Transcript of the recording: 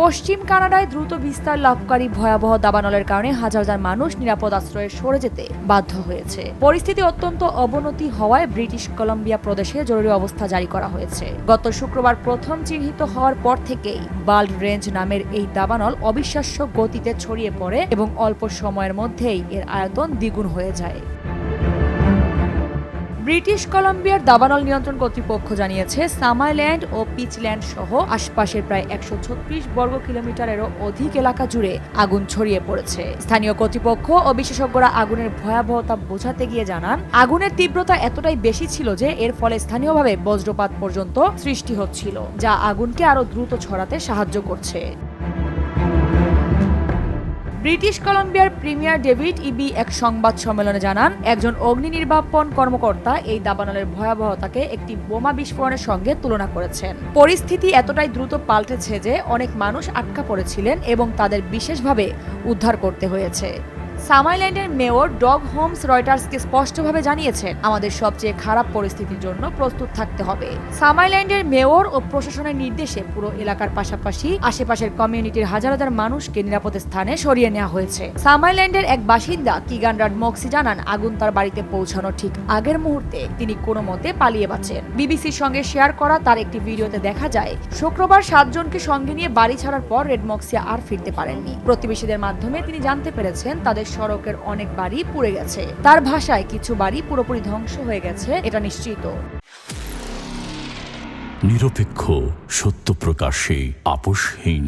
পশ্চিম কানাডায় দ্রুত বিস্তার লাভকারী ভয়াবহ দাবানলের কারণে হাজার হাজার মানুষ নিরাপদ আশ্রয়ে সরে যেতে বাধ্য হয়েছে। পরিস্থিতি অত্যন্ত অবনতি হওয়ায় ব্রিটিশ কলম্বিয়া প্রদেশে জরুরি অবস্থা জারি করা হয়েছে। গত শুক্রবার প্রথম চিহ্নিত হওয়ার পর থেকেই বাল্ড রেঞ্জ নামের এই দাবানল অবিশ্বাস্য গতিতে ছড়িয়ে পড়ে এবং অল্প সময়ের মধ্যেই এর আয়তন দ্বিগুণ হয়ে যায়। ব্রিটিশ কলম্বিয়ার দাবানল নিয়ন্ত্রণ কর্তৃপক্ষ জানিয়েছে সামারল্যান্ড ও পিচল্যান্ড সহ আশপাশের প্রায় 136 বর্গ কিলোমিটারেরও অধিক এলাকা জুড়ে আগুন ছড়িয়ে পড়েছে। স্থানীয় কর্তৃপক্ষ ও বিশেষজ্ঞরা আগুনের ভয়াবহতা বোঝাতে গিয়ে জানান, আগুনের তীব্রতা এতটাই বেশি ছিল যে এর ফলে স্থানীয়ভাবে বজ্রপাত পর্যন্ত সৃষ্টি হচ্ছিল, যা আগুনকে আরো দ্রুত ছড়াতে সাহায্য করছে। ব্রিটিশ কলম্বিয়ার প্রিমিয়ার ডেভিড ইবি এক সংবাদ সম্মেলনে জানান, একজন অগ্নি নির্বাপন কর্মকর্তা এই দাবানলের ভয়াবহতাকে একটি বোমা বিস্ফোরণের সঙ্গে তুলনা করেছেন। পরিস্থিতি এতটাই দ্রুত পাল্টেছে যে অনেক মানুষ আটকা পড়েছিলেন এবং তাদের বিশেষভাবে উদ্ধার করতে হয়েছে। সামারল্যান্ডের মেয়র ডগ হোমস রয়টার্সকে স্পষ্টভাবে জানিয়েছেন, আমাদের সবচেয়ে খারাপ পরিস্থিতির জন্য প্রস্তুত থাকতে হবে। সামারল্যান্ডের মেয়র ও প্রশাসনের নির্দেশে পুরো এলাকার পাশাপাশি আশেপাশের কমিউনিটির হাজার হাজার মানুষকে নিরাপদ স্থানে সরিয়ে নেওয়া হয়েছে। সামারল্যান্ডের এক বাসিন্দা কিগান রাডমক্সি জানান, আগুন তার বাড়িতে পৌঁছানোর ঠিক আগের মুহূর্তে তিনি কোনো মতে পালিয়ে বাঁচেন। বিবিসির সঙ্গে শেয়ার করা তার একটি ভিডিওতে দেখা যায়, শুক্রবার 7 জনকে সঙ্গে নিয়ে বাড়ি ছাড়ার পর রেডমক্সি আর ফিরতে পারেননি। প্রতিবেশীদের মাধ্যমে তিনি জানতে পেরেছেন তাদের সড়কের অনেক বাড়ি পুড়ে গেছে। তার ভাষায়, কিছু বাড়ি পুরোপুরি ধ্বংস হয়ে গেছে, এটা নিশ্চিত। নিরপেক্ষ, সত্য প্রকাশে আপোষহীন।